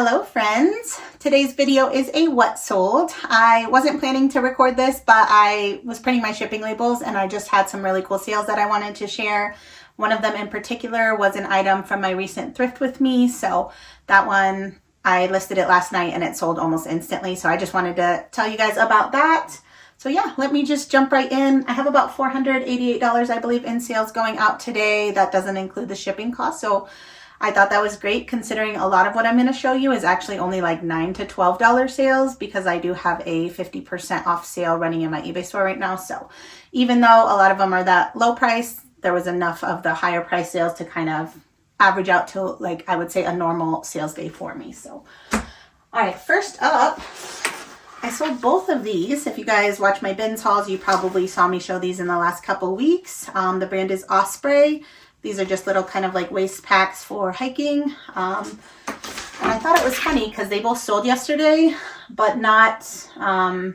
Hello friends, today's video is a what sold. I wasn't planning to record this, but I was printing my shipping labels and I just had some really cool sales that I wanted to share. One of them in particular was an item from my recent thrift with me, so that one I listed it last night and it sold almost instantly, so I just wanted to tell you guys about that. So yeah, let me just jump right in. I have about $488 I believe in sales going out today. That doesn't include the shipping cost, so I thought that was great considering a lot of what I'm going to show you is actually only like $9 to $12 sales because I do have a 50% off sale running in my eBay store right now. So even though a lot of them are that low price, there was enough of the higher price sales to kind of average out to, like, I would say a normal sales day for me. So, all right, first up, I sold both of these. If you guys watch my bins hauls, you probably saw me show these in the last couple weeks. The brand is Osprey. These are just little kind of like waist packs for hiking. And I thought it was funny because they both sold yesterday, but not to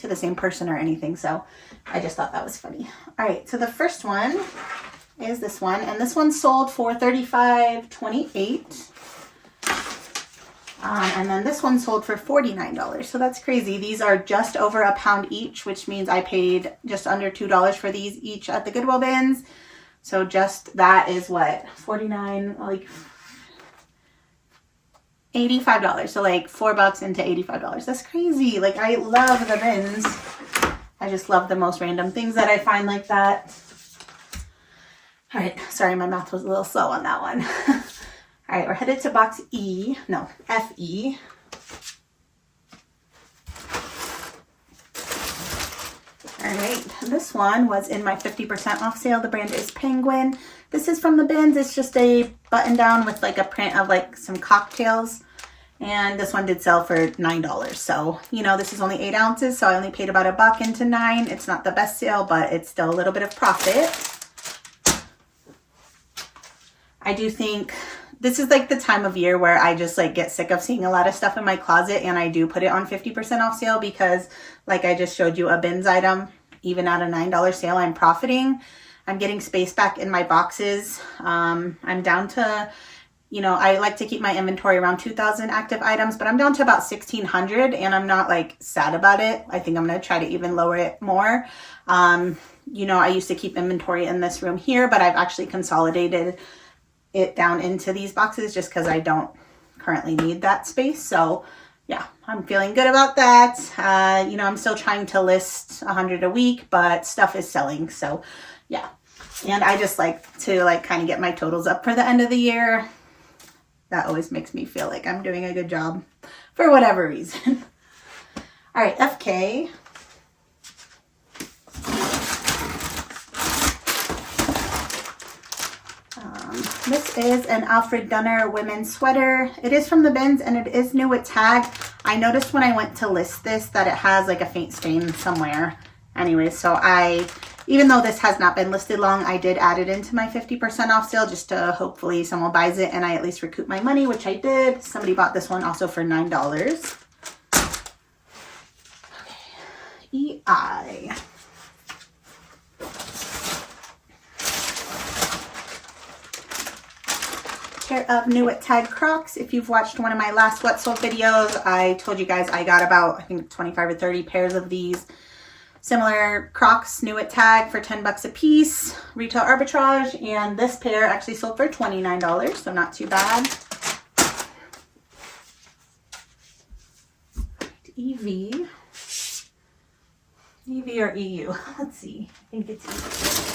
the same person or anything. So I just thought that was funny. All right, so the first one is this one, and this one sold for $35.28. And then this one sold for $49. So that's crazy. These are just over a pound each, which means I paid just under $2 for these each at the Goodwill bins. So just that is what, 49, like $85. So like $4 into $85. That's crazy. Like, I love the bins. I just love the most random things that I find like that. All right, sorry, my math was a little slow on that one. All right, we're headed to box FE. All right, this one was in my 50% off sale. The brand is Penguin. This is from the bins. It's just a button down with like a print of like some cocktails. And this one did sell for $9. So, you know, this is only 8 ounces. So I only paid about $1 into 9. It's not the best sale, but it's still a little bit of profit. I do think this is like the time of year where I just like get sick of seeing a lot of stuff in my closet, and I do put it on 50% off sale because, like I just showed you, a bins item, even at a $9 sale, I'm profiting. I'm getting space back in my boxes. I'm down to, you know, I like to keep my inventory around 2,000 active items, but I'm down to about 1,600 and I'm not like sad about it. I think I'm going to try to even lower it more. You know, I used to keep inventory in this room here, but I've actually consolidated it down into these boxes just because I don't currently need that space. So yeah, I'm feeling good about that. You know, I'm still trying to list 100 a week, but stuff is selling. So yeah, and I just like to like kind of get my totals up for the end of the year. That always makes me feel like I'm doing a good job for whatever reason. All right, FK. This is an Alfred Dunner women's sweater. It is from the bins and it is new with tag. I noticed when I went to list this that it has like a faint stain somewhere. Anyway, so even though this has not been listed long, I did add it into my 50% off sale just to hopefully someone buys it and I at least recoup my money, which I did. Somebody bought this one also for $9. Okay. EI. Pair of new at tag Crocs. If you've watched one of my last what sold videos, I told you guys I got about, I think, 25 or 30 pairs of these similar Crocs new at tag for $10 a piece, retail arbitrage, and this pair actually sold for $29, so not too bad. EV or EU? Let's see. I think it's EU.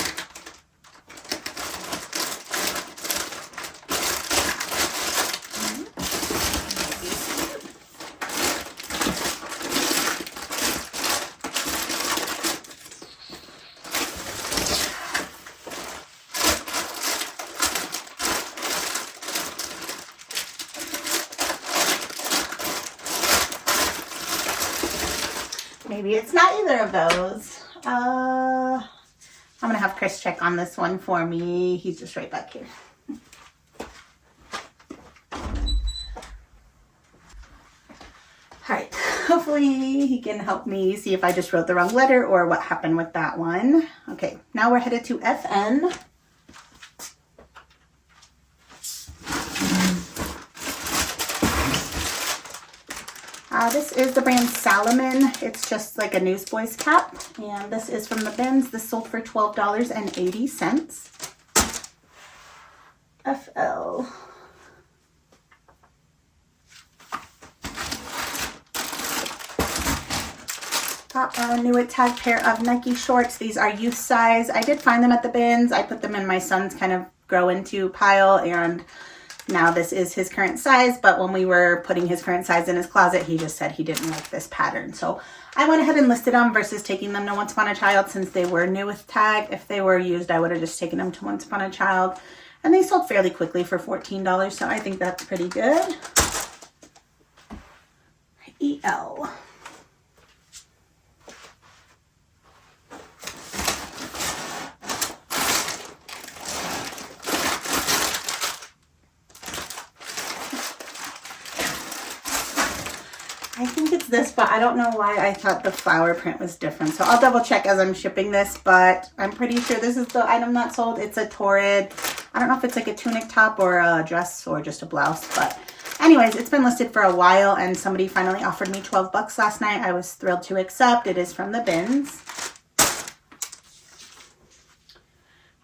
Maybe it's not either of those. I'm gonna have Chris check on this one for me. He's just right back here. All right, hopefully he can help me see if I just wrote the wrong letter or what happened with that one. Okay, now we're headed to FN. This is the brand Cellophane. It's just like a newsboy's cap. And this is from the bins. This sold for $12.80. FL. Got a new tag pair of Nike shorts. These are youth size. I did find them at the bins. I put them in my son's kind of grow into pile, and now this is his current size. But when we were putting his current size in his closet, he just said he didn't like this pattern. So I went ahead and listed them versus taking them to Once Upon a Child since they were new with tag. If they were used, I would have just taken them to Once Upon a Child. And they sold fairly quickly for $14, so I think that's pretty good. EL. I think it's this, but I don't know why I thought the flower print was different. So I'll double check as I'm shipping this, but I'm pretty sure this is the item that sold. It's a torrid. I don't know if it's like a tunic top or a dress or just a blouse, but anyways, it's been listed for a while and somebody finally offered me 12 bucks last night. I was thrilled to accept. It is from the bins.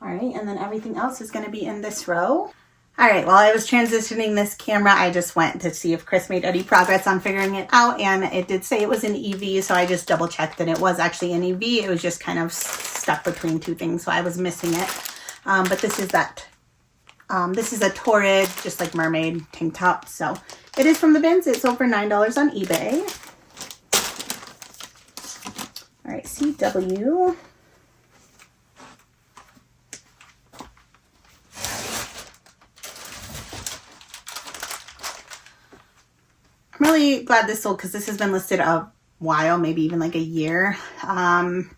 All right, and then everything else is going to be in this row. All right, while I was transitioning this camera, I just went to see if Chris made any progress on figuring it out, and it did say it was an EV, so I just double checked that it was actually an EV. It was just kind of stuck between two things, so I was missing it. But this is that. This is a torrid, just like mermaid tank top. So it is from the bins. It sold for $9 on eBay. All right, CW. I'm really glad this sold because this has been listed a while, maybe even like a year. And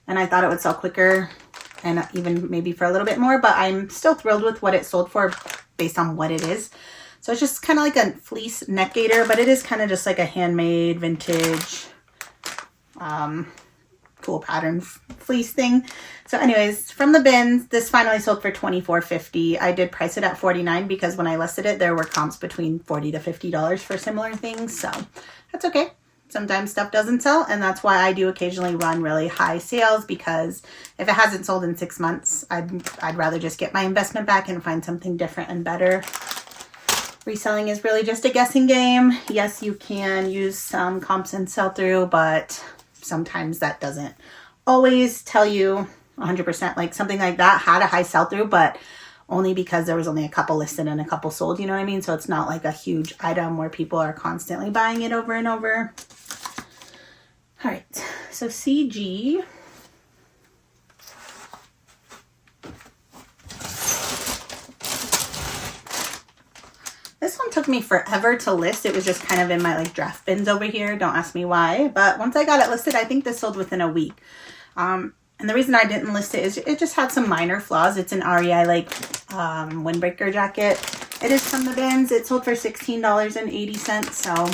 I thought it would sell quicker and even maybe for a little bit more, but I'm still thrilled with what it sold for based on what it is. So it's just kind of like a fleece neck gaiter, but it is kind of just like a handmade vintage cool pattern fleece thing. So anyways, from the bins, this finally sold for $24.50. I did price it at $49 because when I listed it, there were comps between $40 to $50 for similar things. So that's okay. Sometimes stuff doesn't sell, and that's why I do occasionally run really high sales, because if it hasn't sold in 6 months, I'd rather just get my investment back and find something different and better. Reselling is really just a guessing game. Yes, you can use some comps and sell through, but sometimes that doesn't always tell you 100%. Like something like that had a high sell through, but only because there was only a couple listed and a couple sold, you know what I mean? So it's not like a huge item where people are constantly buying it over and over. All right, so CG. This one took me forever to list. It was just kind of in my like draft bins over here. Don't ask me why, but once I got it listed, I think this sold within a week. And the reason I didn't list it is it just had some minor flaws. It's an REI like windbreaker jacket. It is from the bins. It sold for $16.80, so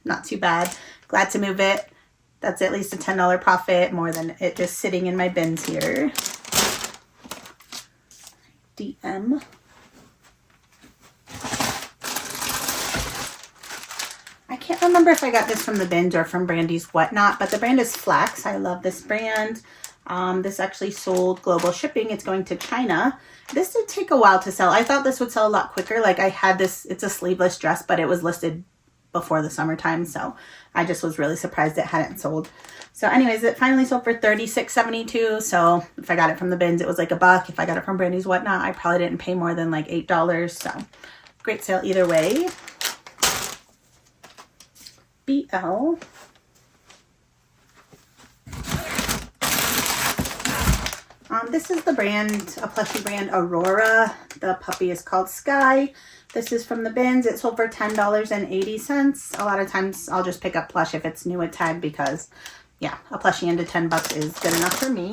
not too bad. Glad to move it. That's at least a $10 profit, more than it just sitting in my bins here. DM. I can't remember if I got this from the bins or from Brandy's Whatnot, but the brand is Flax. I love this brand. This actually sold global shipping. It's going to China. This did take a while to sell. I thought this would sell a lot quicker. Like I had this, it's a sleeveless dress, but it was listed before the summertime, so I just was really surprised it hadn't sold. So anyways, it finally sold for $36.72. So if I got it from the bins, it was like $1. If I got it from Brandy's Whatnot, I probably didn't pay more than like $8. So great sale either way. BL. This is the brand, a plushie brand, Aurora. The puppy is called Sky. This is from the bins. It sold for $10.80. A lot of times I'll just pick up plush if it's new at tag because, yeah, a plushie under 10 bucks is good enough for me.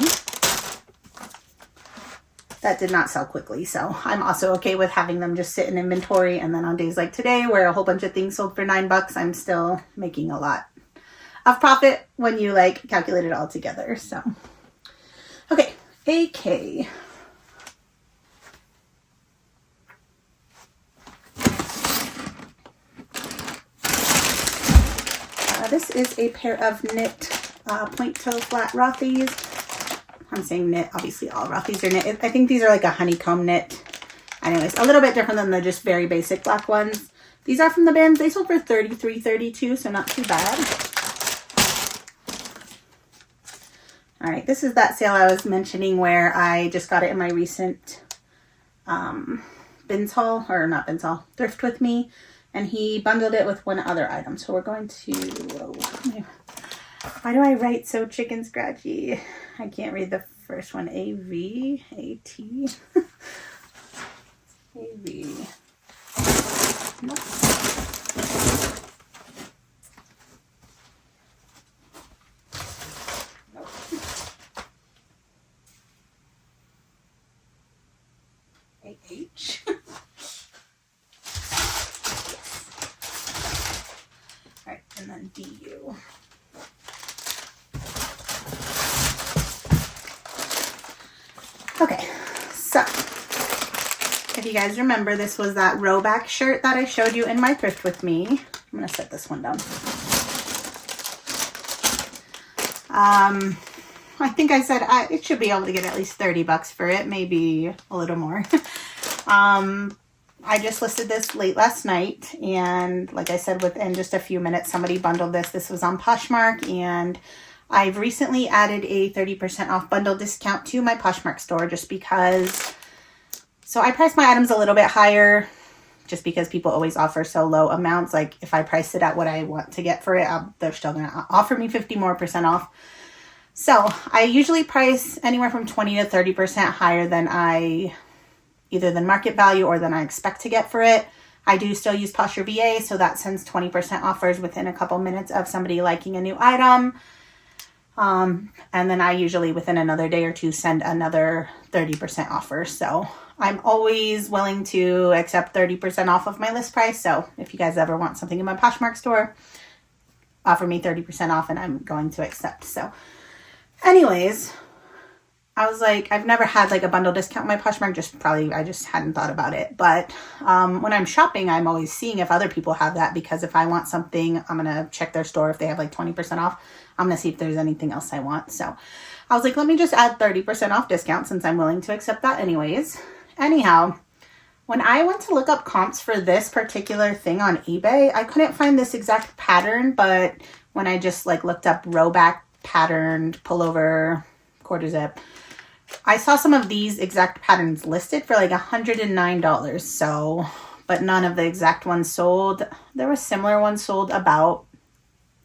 That did not sell quickly, so I'm also okay with having them just sit in inventory. And then on days like today where a whole bunch of things sold for $9, I'm still making a lot of profit when you like calculate it all together. So, okay, AK. this is a pair of knit point toe flat Rothy's. I'm saying knit, obviously all Rothy's are knit. I think these are like a honeycomb knit. Anyways, a little bit different than the just very basic black ones. These are from the bins. They sold for $33.32, so not too bad. All right, this is that sale I was mentioning where I just got it in my recent bins haul, or not bins haul, thrift with me, and he bundled it with one other item. So we're going to, why do I write so chicken scratchy? I can't read the first one. A-V-A-T. A-V. Nope. Nope. A-H. All right, and then D-U. Okay, so if you guys remember, this was that row back shirt that I showed you in my thrift with me. I'm going to set this one down. I think I said it should be able to get at least 30 bucks for it, maybe a little more. I just listed this late last night, and like I said, within just a few minutes, somebody bundled this. This was on Poshmark, and I've recently added a 30% off bundle discount to my Poshmark store just because, so I price my items a little bit higher just because people always offer so low amounts. Like if I price it at what I want to get for it, they're still going to offer me 50% more off. So I usually price anywhere from 20 to 30% higher than either than market value or than I expect to get for it. I do still use Posture VA, so that sends 20% offers within a couple minutes of somebody liking a new item. And then I usually within another day or two send another 30% offer. So I'm always willing to accept 30% off of my list price. So if you guys ever want something in my Poshmark store, offer me 30% off and I'm going to accept. So anyways, I was like, I've never had like a bundle discount in my Poshmark, I just hadn't thought about it. But when I'm shopping, I'm always seeing if other people have that, because if I want something, I'm going to check their store. If they have like 20% off, I'm going to see if there's anything else I want. So I was like, let me just add 30% off discount since I'm willing to accept that anyways. Anyhow, when I went to look up comps for this particular thing on eBay, I couldn't find this exact pattern, but when I just like looked up row back patterned pullover quarter zip, I saw some of these exact patterns listed for like $109. So, but none of the exact ones sold. There were similar ones sold about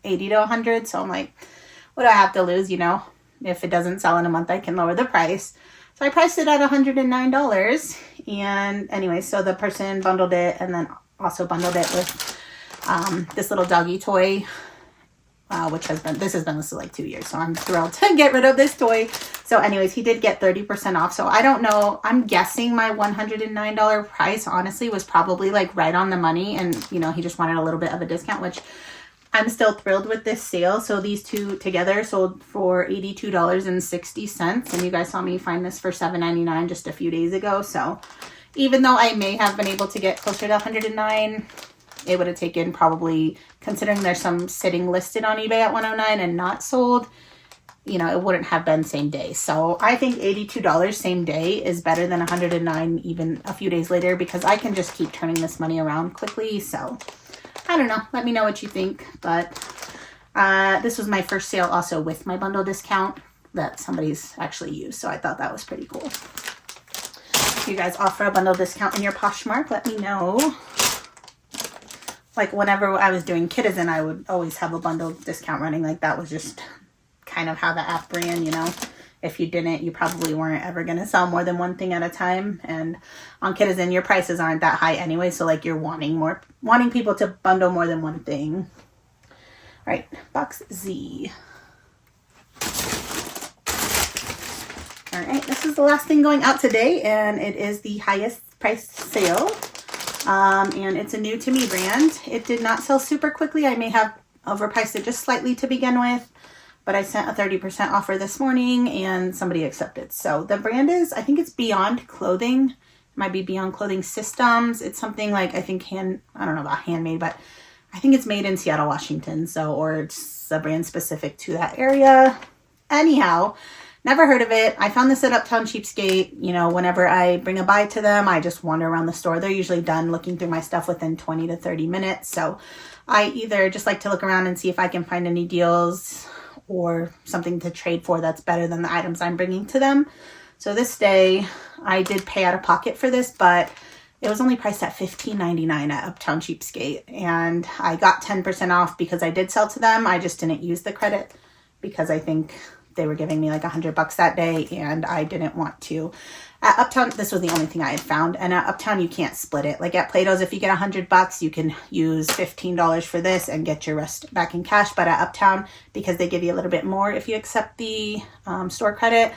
80 to 100. So I'm like, what do I have to lose? You know, if it doesn't sell in a month, I can lower the price. So I priced it at $109. And anyway, so the person bundled it and then also bundled it with this little doggy toy, which has been listed like 2 years. So I'm thrilled to get rid of this toy. So anyways, he did get 30% off. So I don't know. I'm guessing my $109 price honestly was probably like right on the money. And, you know, he just wanted a little bit of a discount, which I'm still thrilled with this sale. So these two together sold for $82.60. And you guys saw me find this for $7.99 just a few days ago. So even though I may have been able to get closer to $109, it would have taken probably, considering there's some sitting listed on eBay at $109 and not sold, you know, it wouldn't have been same day. So I think $82 same day is better than $109 even a few days later, because I can just keep turning this money around quickly. So I don't know. Let me know what you think. But this was my first sale also with my bundle discount that somebody's actually used. So I thought that was pretty cool. If you guys offer a bundle discount in your Poshmark, let me know. Like whenever I was doing Kitizen, I would always have a bundle discount running. Like that was just kind of how the app ran, you know. If you didn't, you probably weren't ever going to sell more than one thing at a time. And on Kitizen, your prices aren't that high anyway. So like you're wanting people to bundle more than one thing. All right, box Z. All right, this is the last thing going out today, and it is the highest price sale. And it's a new to me brand. It did not sell super quickly. I may have overpriced it just slightly to begin with, but I sent a 30% offer this morning and somebody accepted. So the brand is, I think it's Beyond Clothing. It might be Beyond Clothing Systems. It's something like, I think I don't know about handmade, but I think it's made in Seattle, Washington. So, or it's a brand specific to that area. Anyhow, never heard of it. I found this at Uptown Cheapskate. You know, whenever I bring a buy to them, I just wander around the store. They're usually done looking through my stuff within 20 to 30 minutes. So I either just like to look around and see if I can find any deals or something to trade for that's better than the items I'm bringing to them. So this day I did pay out of pocket for this, but it was only priced at $15.99 at Uptown Cheapskate. And I got 10% off because I did sell to them. I just didn't use the credit because I think they were giving me like $100 that day and I didn't want to. At Uptown, this was the only thing I had found. And at Uptown, you can't split it. Like at Plato's, if you get $100, you can use $15 for this and get your rest back in cash. But at Uptown, because they give you a little bit more if you accept the store credit,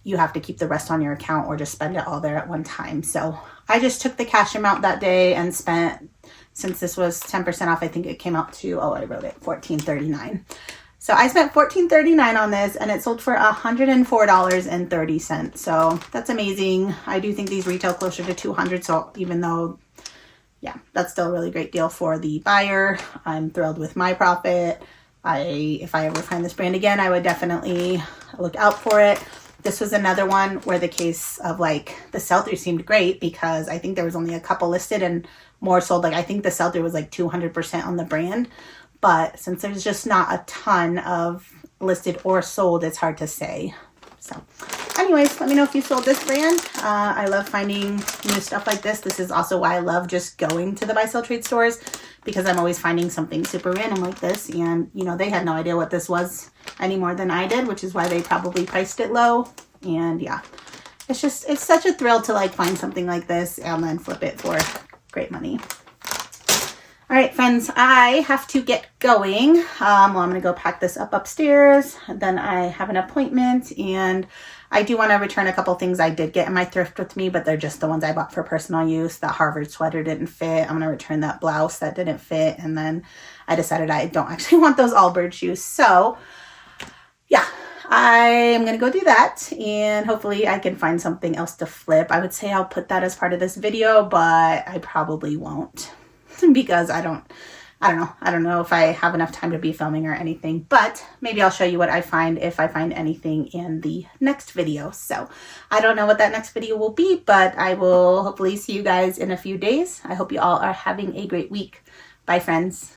you have to keep the rest on your account or just spend it all there at one time. So I just took the cash amount that day and spent, since this was 10% off, I think it came out to, oh, I wrote it, $14.39. So I spent $14.39 on this and it sold for $104.30. So that's amazing. I do think these retail closer to $200. So even though, yeah, that's still a really great deal for the buyer. I'm thrilled with my profit. If I ever find this brand again, I would definitely look out for it. This was another one where the case of like the sell-through seemed great because I think there was only a couple listed and more sold. Like I think the sell-through was like 200% on the brand. But since there's just not a ton of listed or sold, it's hard to say. So anyways, let me know if you sold this brand. I love finding new stuff like this. This is also why I love just going to the buy sell trade stores, because I'm always finding something super random like this. And, you know, they had no idea what this was any more than I did, which is why they probably priced it low. And yeah, it's such a thrill to like find something like this and then flip it for great money. All right, friends, I have to get going. Well, I'm going to go pack this up upstairs. Then I have an appointment, and I do want to return a couple things I did get in my thrift with me, but they're just the ones I bought for personal use. That Harvard sweater didn't fit. I'm going to return that blouse that didn't fit, and then I decided I don't actually want those Allbirds shoes. So, yeah, I'm going to go do that, and hopefully I can find something else to flip. I would say I'll put that as part of this video, but I probably won't. Because I don't know if I have enough time to be filming or anything, but maybe I'll show you what I find if I find anything in the next video. So I don't know what that next video will be, but I will hopefully see you guys in a few days. I hope you all are having a great week. Bye, friends.